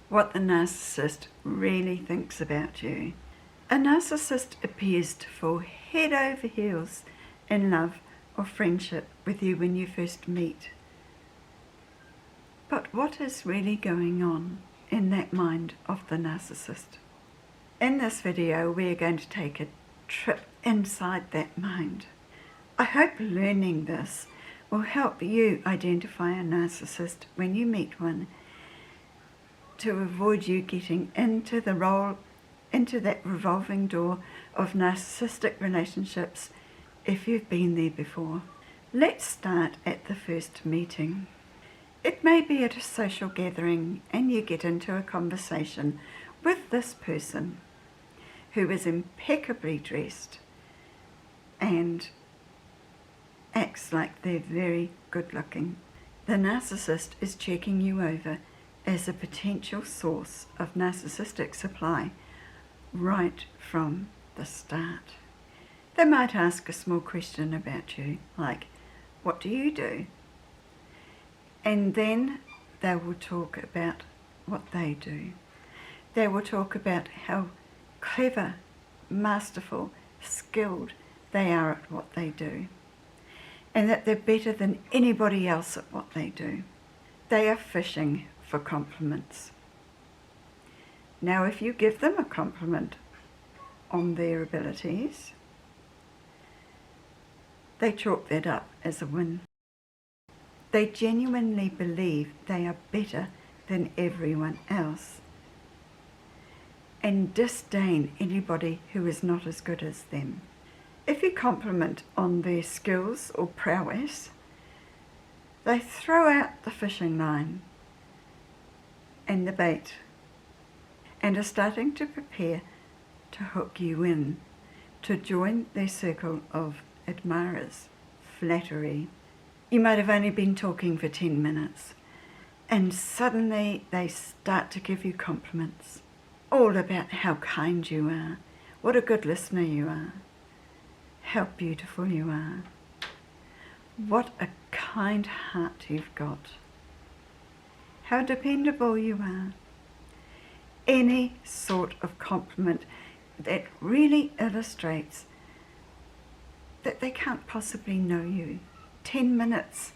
what the narcissist really thinks about you. A narcissist appears to fall head over heels in love or friendship with you when you first meet. But what is really going on in that mind of the narcissist? In this video, we are going to take a trip inside that mind. I hope learning this will help you identify a narcissist when you meet one, to avoid you getting into that revolving door of narcissistic relationships if you've been there before. Let's start at the first meeting. It may be at a social gathering and you get into a conversation with this person who is impeccably dressed and acts like they're very good looking. The narcissist is checking you over as a potential source of narcissistic supply right from the start. They might ask a small question about you, like, what do you do? And then they will talk about what they do. They will talk about how clever, masterful, skilled they are at what they do, and that they're better than anybody else at what they do. They are fishing for compliments. Now, if you give them a compliment on their abilities, they chalk that up as a win. They genuinely believe they are better than everyone else and disdain anybody who is not as good as them. If you compliment on their skills or prowess, they throw out the fishing line and the bait and are starting to prepare to hook you in, to join their circle of admirers. Flattery. You might have only been talking for 10 minutes and suddenly they start to give you compliments, all about how kind you are, what a good listener you are, how beautiful you are, what a kind heart you've got, how dependable you are. Any sort of compliment that really illustrates that they can't possibly know you. 10 minutes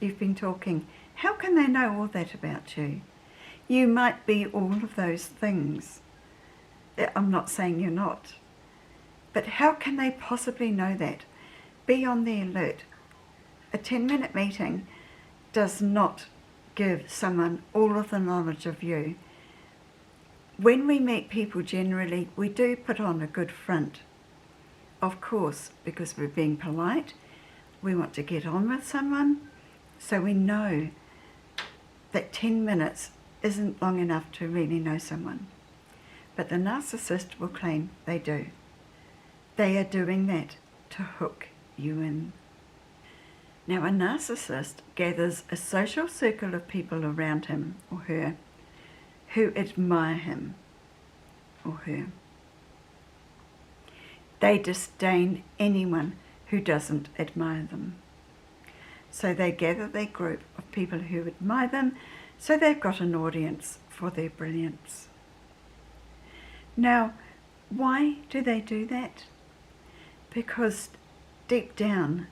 you've been talking. How can they know all that about you? You might be all of those things. I'm not saying you're not. But how can they possibly know that? Be on the alert. A 10-minute meeting does not give someone all of the knowledge of you. When we meet people, generally, we do put on a good front. Of course, because we're being polite, we want to get on with someone, so we know that 10 minutes isn't long enough to really know someone. But the narcissist will claim they do. They are doing that to hook you in. Now, a narcissist gathers a social circle of people around him or her who admire him or her. They disdain anyone who doesn't admire them. So they gather their group of people who admire them, so they've got an audience for their brilliance. Now, why do they do that? Because deep down,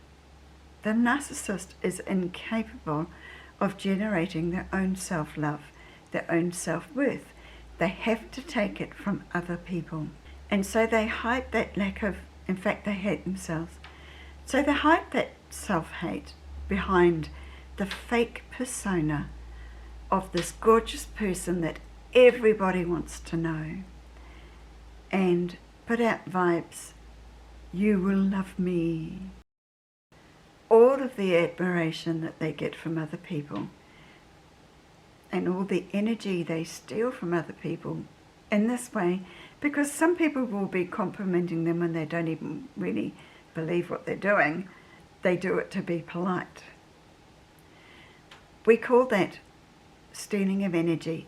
the narcissist is incapable of generating their own self-love, their own self-worth. They have to take it from other people. And so they hide that lack of, in fact, they hate themselves. So they hide that self-hate behind the fake persona of this gorgeous person that everybody wants to know, and put out vibes, you will love me. All of the admiration that they get from other people and all the energy they steal from other people in this way, because some people will be complimenting them when they don't even really believe what they're doing. They do it to be polite. We call that stealing of energy,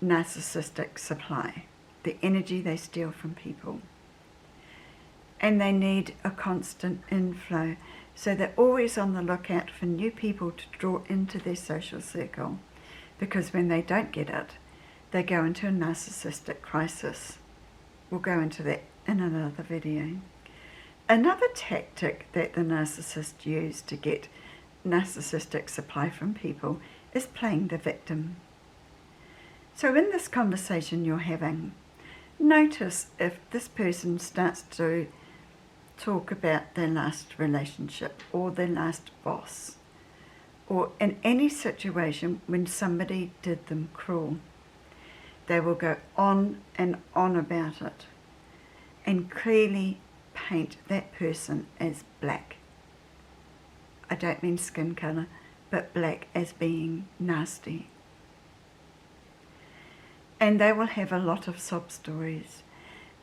narcissistic supply, the energy they steal from people. And they need a constant inflow, so they're always on the lookout for new people to draw into their social circle, because when they don't get it, they go into a narcissistic crisis. We'll go into that in another video. Another tactic that the narcissist use to get narcissistic supply from people is playing the victim. So in this conversation you're having, notice if this person starts to talk about their last relationship or their last boss, or in any situation when somebody did them cruel. They will go on and on about it and clearly paint that person as black. I don't mean skin colour, but black as being nasty. And they will have a lot of sob stories,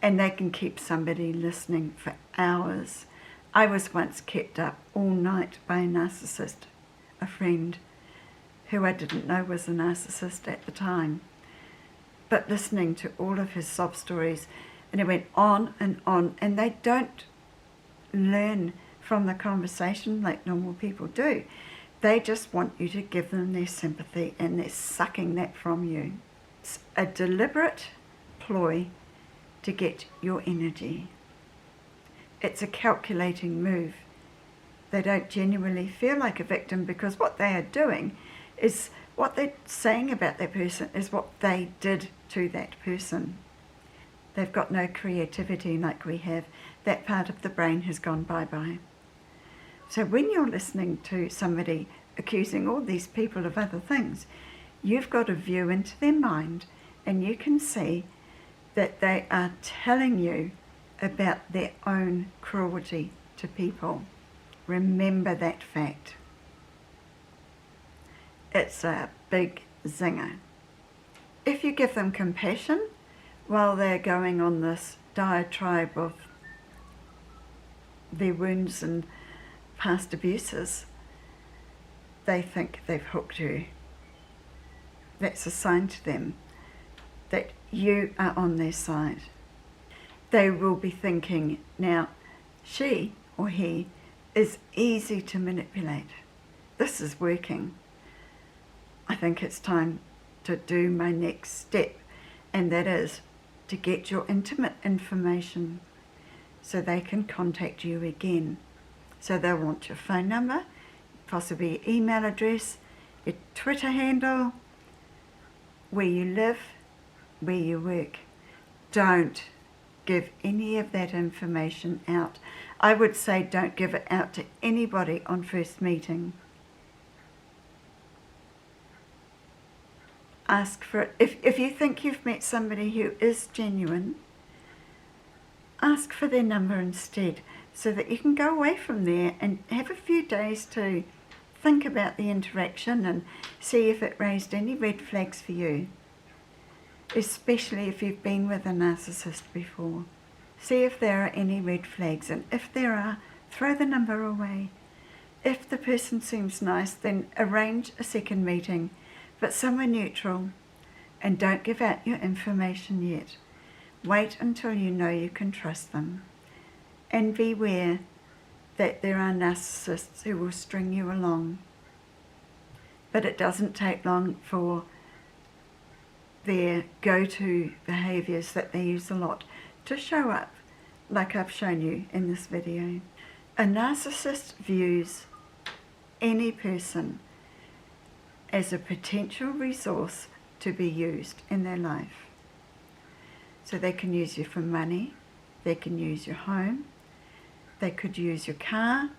and they can keep somebody listening for hours. I was once kept up all night by a narcissist, a friend who I didn't know was a narcissist at the time, but listening to all of his sob stories, and it went on, and they don't learn from the conversation like normal people do. They just want you to give them their sympathy, and they're sucking that from you. It's a deliberate ploy to get your energy. It's a calculating move. They don't genuinely feel like a victim, because what they are doing is, what they're saying about that person is what they did to that person. They've got no creativity like we have. That part of the brain has gone bye-bye. So when you're listening to somebody accusing all these people of other things, you've got a view into their mind, and you can see that they are telling you about their own cruelty to people. Remember that fact. It's a big zinger. If you give them compassion while they're going on this diatribe of their wounds and past abuses, they think they've hooked you. That's a sign to them that you are on their side. They will be thinking, now, she or he is easy to manipulate. This is working. I think it's time to do my next step, and that is to get your intimate information so they can contact you again. So they'll want your phone number, possibly your email address, your Twitter handle, where you live, where you work. Don't give any of that information out. I would say don't give it out to anybody on first meeting. Ask for it. If you think you've met somebody who is genuine, ask for their number instead, so that you can go away from there and have a few days to think about the interaction and see if it raised any red flags for you, especially if you've been with a narcissist before. See if there are any red flags, and if there are, throw the number away. If the person seems nice, then arrange a second meeting, but somewhere neutral, and don't give out your information yet. Wait until you know you can trust them. And beware that there are narcissists who will string you along. But it doesn't take long for their go-to behaviours that they use a lot to show up, like I've shown you in this video. A narcissist views any person as a potential resource to be used in their life. So they can use you for money, they can use your home, they could use your car,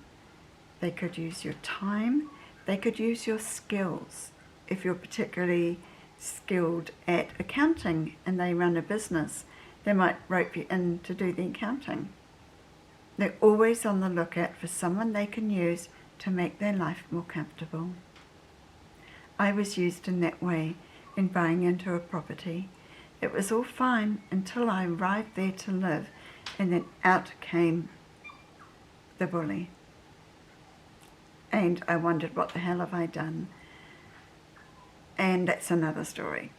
they could use your time, they could use your skills. If you're particularly skilled at accounting and they run a business, they might rope you in to do the accounting. They're always on the lookout for someone they can use to make their life more comfortable. I was used in that way in buying into a property. It was all fine until I arrived there to live, and then out came the bully. And I wondered, what the hell have I done? And that's another story.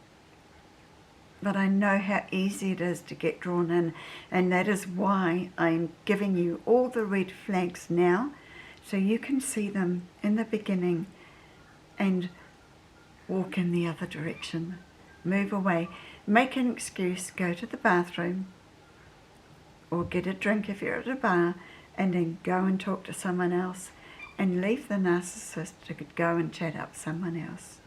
But I know how easy it is to get drawn in, and that is why I'm giving you all the red flags now, so you can see them in the beginning and walk in the other direction. move away, make an excuse, go to the bathroom or get a drink if you're at a bar, and then go and talk to someone else and leave the narcissist to go and chat up someone else.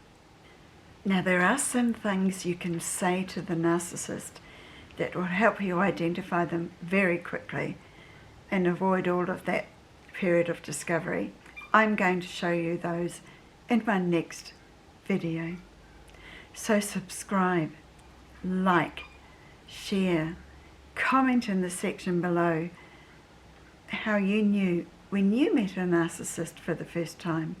Now, there are some things you can say to the narcissist that will help you identify them very quickly and avoid all of that period of discovery. I'm going to show you those in my next video. So subscribe, like, share, comment in the section below how you knew when you met a narcissist for the first time.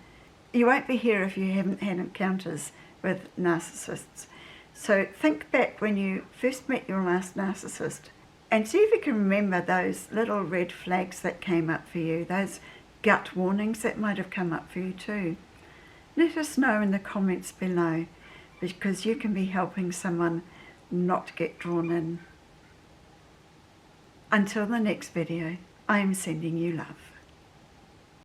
You won't be here if you haven't had encounters with narcissists. So think back when you first met your last narcissist and see if you can remember those little red flags that came up for you, those gut warnings that might have come up for you too. Let us know in the comments below, because you can be helping someone not get drawn in. Until the next video, I am sending you love.